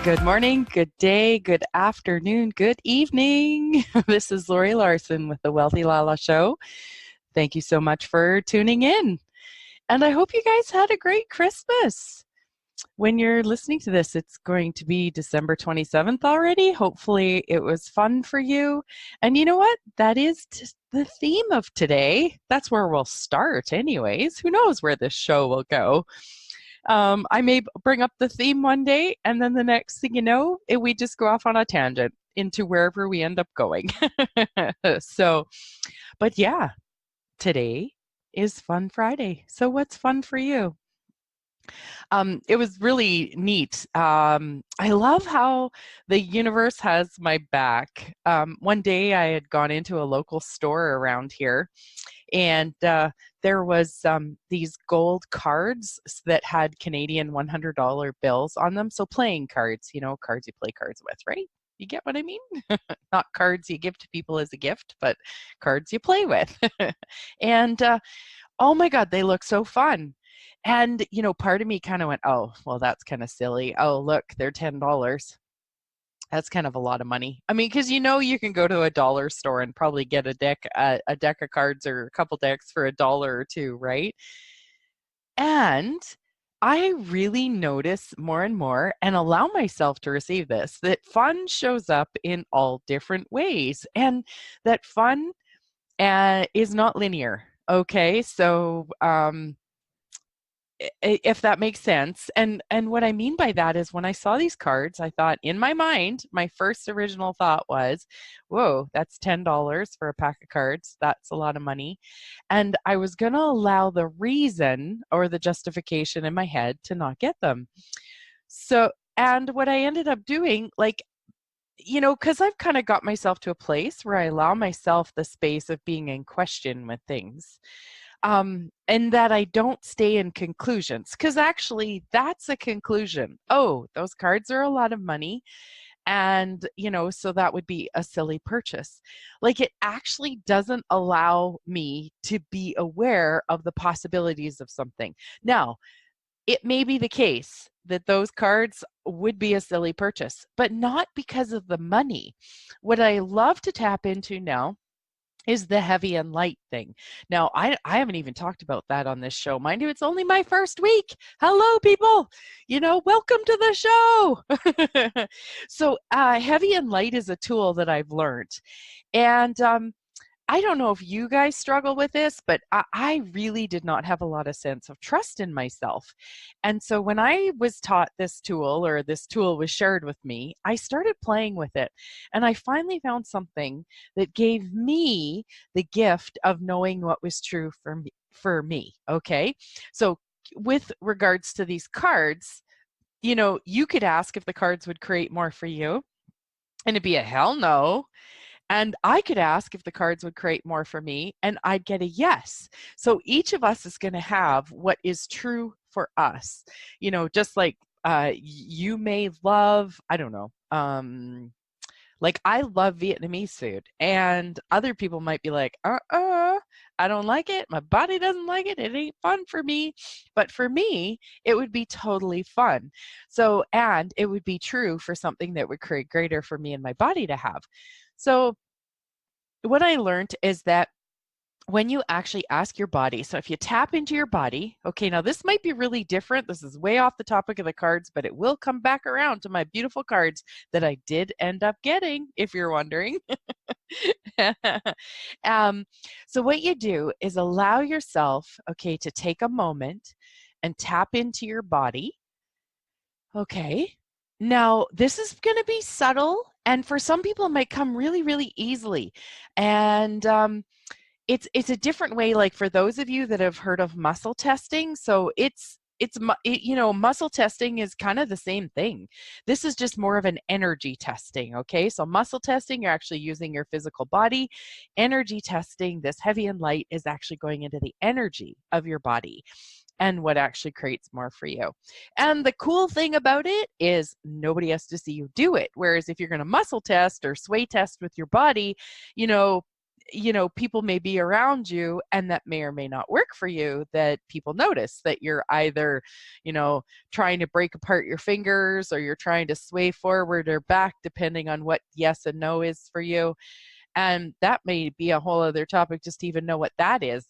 Good morning, good day, good afternoon, good evening. This is Lori Larson with the Wealthy Lala Show. Thank you so much for tuning in. And I hope you guys had a great Christmas. When you're listening to this, it's going to be December 27th already. Hopefully, it was fun for you. And you know what? That is the theme of today. That's where we'll start, anyways. Who knows where this show will go? I may bring up the theme one day, and then the next thing you know, we just go off on a tangent into wherever we end up going. But yeah, today is Fun Friday. So what's fun for you? It was really neat. I love how the universe has my back. One day I had gone into a local store around here, and there was these gold cards that had Canadian $100 bills on them. So playing cards, cards you play cards with, right? You get what I mean? Not cards you give to people as a gift, but cards you play with. And oh my God, they look so fun. And, part of me kind of went, oh, well, that's kind of silly. Oh, look, they're $10. That's kind of a lot of money. I mean, because you can go to a dollar store and probably get a deck of cards or a couple decks for $1 or $2, right? And I really notice more and more and allow myself to receive this, that fun shows up in all different ways, and that fun is not linear. Okay, so if that makes sense. And what I mean by that is when I saw these cards, I thought in my mind, my first original thought was, whoa, that's $10 for a pack of cards. That's a lot of money. And I was going to allow the reason or the justification in my head to not get them. So, and what I ended up doing, because I've kind of got myself to a place where I allow myself the space of being in question with things. And that I don't stay in conclusions, because actually that's a conclusion. Oh, those cards are a lot of money. And, so that would be a silly purchase. Like, it actually doesn't allow me to be aware of the possibilities of something. Now, it may be the case that those cards would be a silly purchase, but not because of the money. What I love to tap into now is the heavy and light thing. Now, I haven't even talked about that on this show. Mind you, it's only my first week. Hello, people. Welcome to the show. So heavy and light is a tool that I've learned. And I don't know if you guys struggle with this, but I really did not have a lot of sense of trust in myself. And so when I was taught this tool, or this tool was shared with me, I started playing with it. And I finally found something that gave me the gift of knowing what was true for me. Okay. So with regards to these cards, you could ask if the cards would create more for you, and it'd be a hell no. And I could ask if the cards would create more for me, and I'd get a yes. So each of us is going to have what is true for us. Just like you may love, I don't know, like I love Vietnamese food, and other people might be like, I don't like it. My body doesn't like it. It ain't fun for me. But for me, it would be totally fun. So, and it would be true for something that would create greater for me and my body to have. So what I learned is that when you actually ask your body, so if you tap into your body, okay, now this might be really different. This is way off the topic of the cards, but it will come back around to my beautiful cards that I did end up getting, if you're wondering. So what you do is allow yourself, okay, to take a moment and tap into your body. Okay. Now, this is going to be subtle, and for some people, it might come really, really easily. And it's a different way. Like for those of you that have heard of muscle testing, so muscle testing is kind of the same thing. This is just more of an energy testing. Okay, so muscle testing, you're actually using your physical body. Energy testing, this heavy and light, is actually going into the energy of your body and what actually creates more for you. And the cool thing about it is nobody has to see you do it. Whereas if you're going to muscle test or sway test with your body, people may be around you and that may or may not work for you, that people notice that you're either, trying to break apart your fingers, or you're trying to sway forward or back, depending on what yes and no is for you. And that may be a whole other topic just to even know what that is.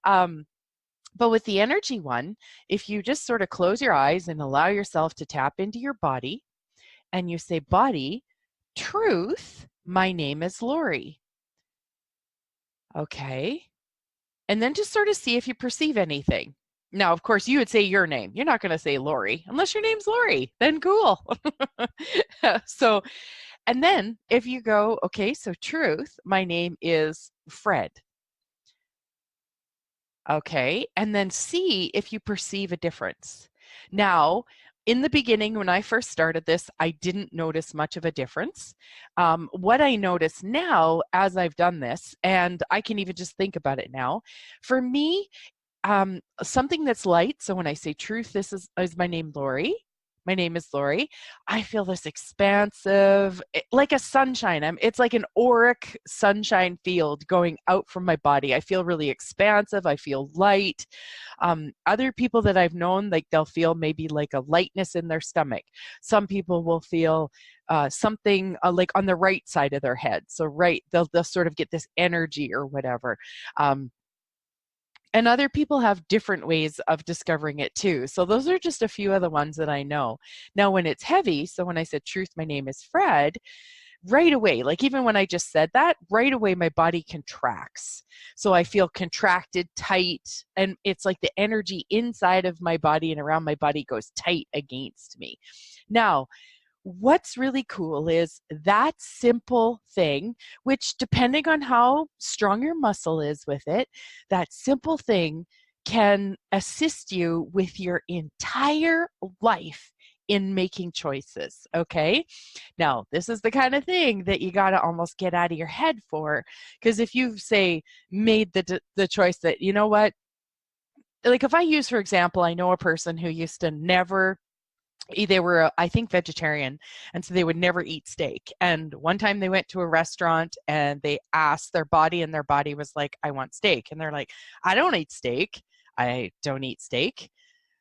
But with the energy one, if you just sort of close your eyes and allow yourself to tap into your body, and you say, body, truth, my name is Lori. Okay. And then just sort of see if you perceive anything. Now, of course, you would say your name. You're not going to say Lori unless your name's Lori. Then cool. So, and then if you go, okay, so truth, my name is Fred. Okay. And then see if you perceive a difference. Now, in the beginning, when I first started this, I didn't notice much of a difference. What I notice now as I've done this, and I can even just think about it now, for me, something that's light. So when I say truth, this is my name, Lori. My name is Lori. I feel this expansive, like a sunshine. It's like an auric sunshine field going out from my body. I feel really expansive. I feel light. Other people that I've known, like they'll feel maybe like a lightness in their stomach. Some people will feel something like on the right side of their head. So they'll sort of get this energy or whatever. And other people have different ways of discovering it too. So those are just a few of the ones that I know. Now, when it's heavy, so when I said truth, my name is Fred, right away, like even when I just said that, right away my body contracts. So I feel contracted, tight, and it's like the energy inside of my body and around my body goes tight against me. Now, what's really cool is that simple thing, which depending on how strong your muscle is with it, that simple thing can assist you with your entire life in making choices. Okay. Now, this is the kind of thing that you got to almost get out of your head for, because if you say made the choice that, you know what, like if I use, for example, I know a person who used to never, they were, I think, vegetarian, and so they would never eat steak. And one time they went to a restaurant and they asked their body, and their body was like, I want steak. And they're like, I don't eat steak. I don't eat steak.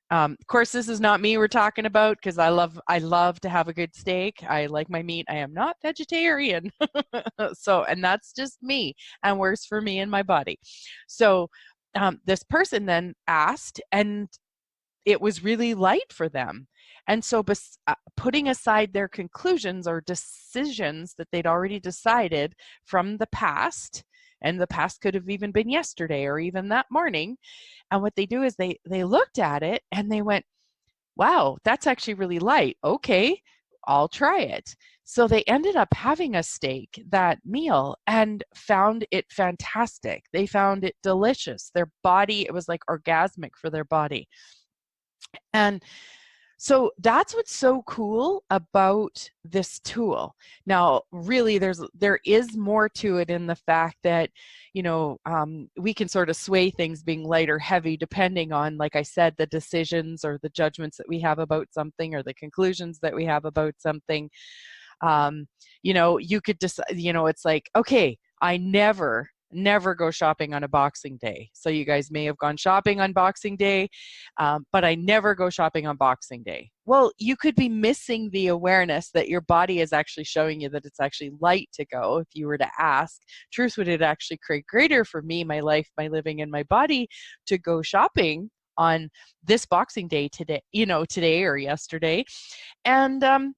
Of course, this is not me we're talking about, because I love to have a good steak. I like my meat. I am not vegetarian. So, and that's just me, and works for me and my body. So this person then asked, and it was really light for them. And so putting aside their conclusions or decisions that they'd already decided from the past, and the past could have even been yesterday or even that morning, and what they do is they looked at it and they went, wow, that's actually really light. Okay, I'll try it. So they ended up having a steak that meal and found it fantastic. They found it delicious. Their body, it was like orgasmic for their body. And so that's what's so cool about this tool. Now, really, there is more to it in the fact that, we can sort of sway things being light or heavy depending on, like I said, the decisions or the judgments that we have about something or the conclusions that we have about something. You could decide, it's like, okay, I never go shopping on a Boxing Day. So you guys may have gone shopping on Boxing Day, but I never go shopping on Boxing Day. Well, you could be missing the awareness that your body is actually showing you that it's actually light to go. If you were to ask, truth, would it actually create greater for me, my life, my living, and my body to go shopping on this Boxing Day today, today or yesterday? And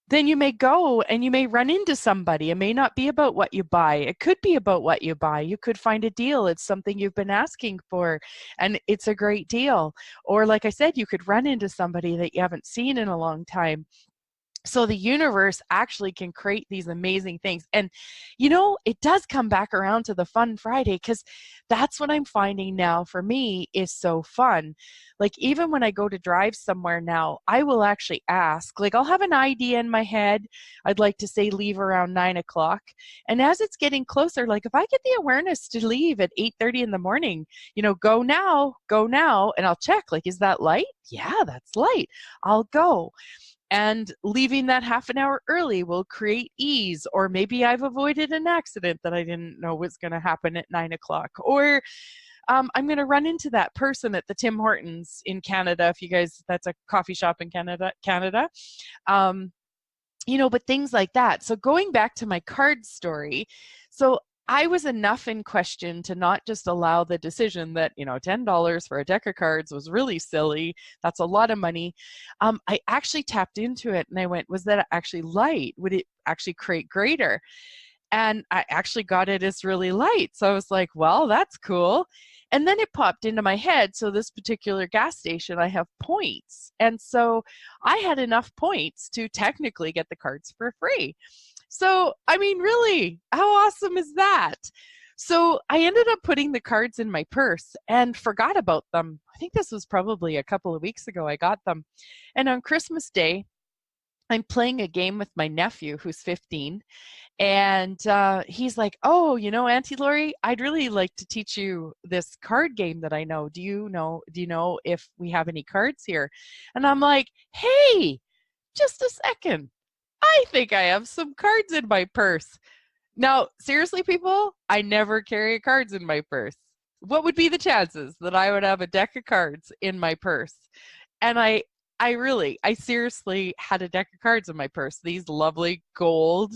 then you may go and you may run into somebody. It may not be about what you buy. It could be about what you buy. You could find a deal. It's something you've been asking for, and it's a great deal. Or like I said, you could run into somebody that you haven't seen in a long time. So the universe actually can create these amazing things. And, it does come back around to the Fun Friday, because that's what I'm finding now for me is so fun. Like even when I go to drive somewhere now, I will actually ask, like I'll have an idea in my head. I'd like to say leave around 9 o'clock. And as it's getting closer, like if I get the awareness to leave at 8:30 in the morning, go now. And I'll check, like, is that light? Yeah, that's light. I'll go. And leaving that half an hour early will create ease, or maybe I've avoided an accident that I didn't know was going to happen at 9 o'clock, or I'm going to run into that person at the Tim Hortons in Canada. If you guys, that's a coffee shop in Canada. Um, but things like that. So going back to my card story, so I was enough in question to not just allow the decision that, $10 for a deck of cards was really silly. That's a lot of money. I actually tapped into it and I went, was that actually light? Would it actually create greater? And I actually got it as really light. So I was like, well, that's cool. And then it popped into my head. So this particular gas station, I have points. And so I had enough points to technically get the cards for free. So, I mean, really, how awesome is that? So I ended up putting the cards in my purse and forgot about them. I think this was probably a couple of weeks ago I got them. And on Christmas Day, I'm playing a game with my nephew who's 15. And he's like, oh, Auntie Lori, I'd really like to teach you this card game that I know. Do you know if we have any cards here? And I'm like, hey, just a second. I think I have some cards in my purse. Now, seriously, people, I never carry cards in my purse. What would be the chances that I would have a deck of cards in my purse? And I seriously had a deck of cards in my purse. These lovely gold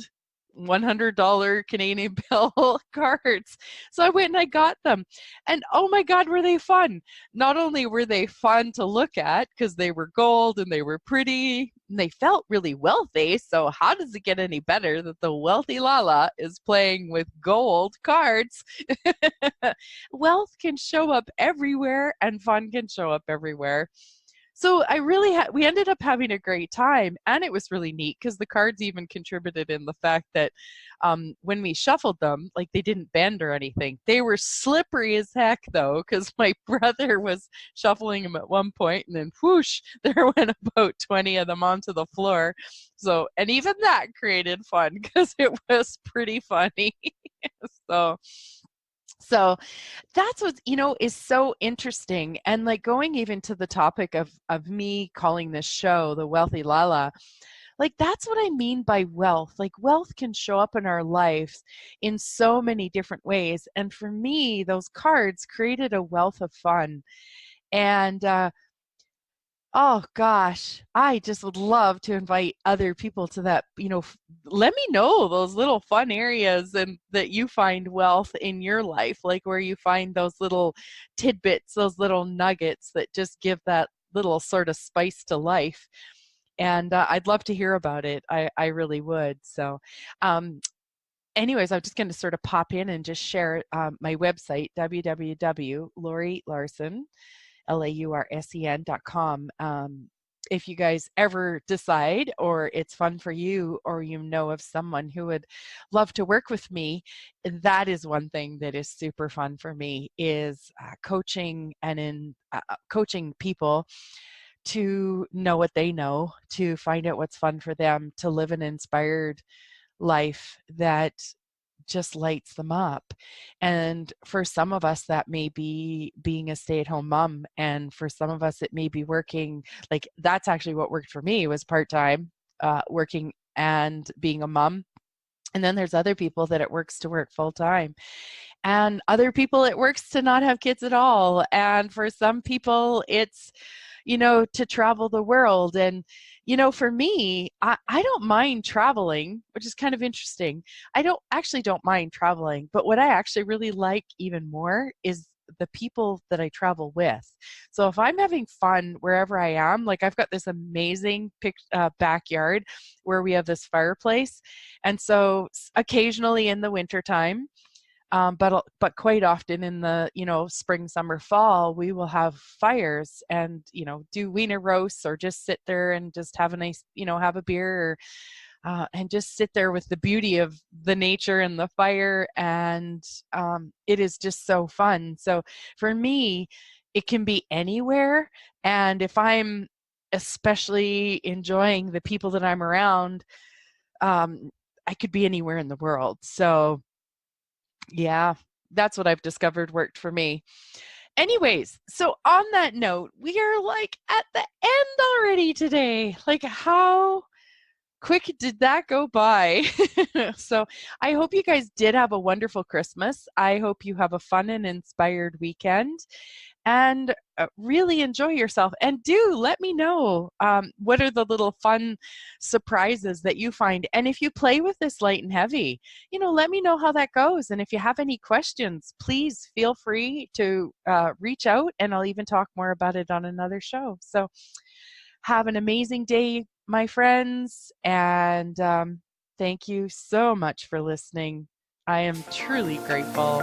$100 Canadian bill cards. So I went and I got them. And oh my God, were they fun. Not only were they fun to look at because they were gold and they were pretty and they felt really wealthy. So how does it get any better that the wealthy Lala is playing with gold cards? Wealth can show up everywhere and fun can show up everywhere. So we ended up having a great time, and it was really neat because the cards even contributed in the fact that when we shuffled them, like they didn't bend or anything. They were slippery as heck though, because my brother was shuffling them at one point, and then whoosh, there went about 20 of them onto the floor. So, and even that created fun because it was pretty funny. so. So that's what is so interesting. And like going even to the topic of me calling this show the Wealthy Lala, like that's what I mean by wealth. Like wealth can show up in our lives in so many different ways. And for me, those cards created a wealth of fun. And oh gosh, I just would love to invite other people to that. Let me know those little fun areas and that you find wealth in your life, like where you find those little tidbits, those little nuggets that just give that little sort of spice to life. And I'd love to hear about it. I really would. So, anyways, I'm just going to sort of pop in and just share my website, www.lorilarsen.com. LAURSEN.com. If you guys ever decide, or it's fun for you, or you know of someone who would love to work with me, that is one thing that is super fun for me is coaching and in coaching people to know what they know, to find out what's fun for them, to live an inspired life that just lights them up. And for some of us, that may be being a stay-at-home mom. And for some of us, it may be working. Like that's actually what worked for me was part-time working and being a mom. And then there's other people that it works to work full-time. And other people, it works to not have kids at all. And for some people, it's to travel the world. And, for me, I don't mind traveling, which is kind of interesting. I don't mind traveling, but what I actually really like even more is the people that I travel with. So if I'm having fun wherever I am, like I've got this amazing backyard where we have this fireplace. And so occasionally in the wintertime, but quite often in the spring, summer, fall, we will have fires and do wiener roasts or just sit there and just have a nice have a beer and just sit there with the beauty of the nature and the fire, and it is just so fun. So for me, it can be anywhere, and if I'm especially enjoying the people that I'm around, I could be anywhere in the world. So yeah, that's what I've discovered worked for me. Anyways, so on that note, we are like at the end already today. Like, how quick did that go by? So I hope you guys did have a wonderful Christmas. I hope you have a fun and inspired weekend, and really enjoy yourself. And do let me know, what are the little fun surprises that you find. And if you play with this light and heavy, let me know how that goes. And if you have any questions, please feel free to reach out, and I'll even talk more about it on another show. So have an amazing day, my friends, and thank you so much for listening. I am truly grateful.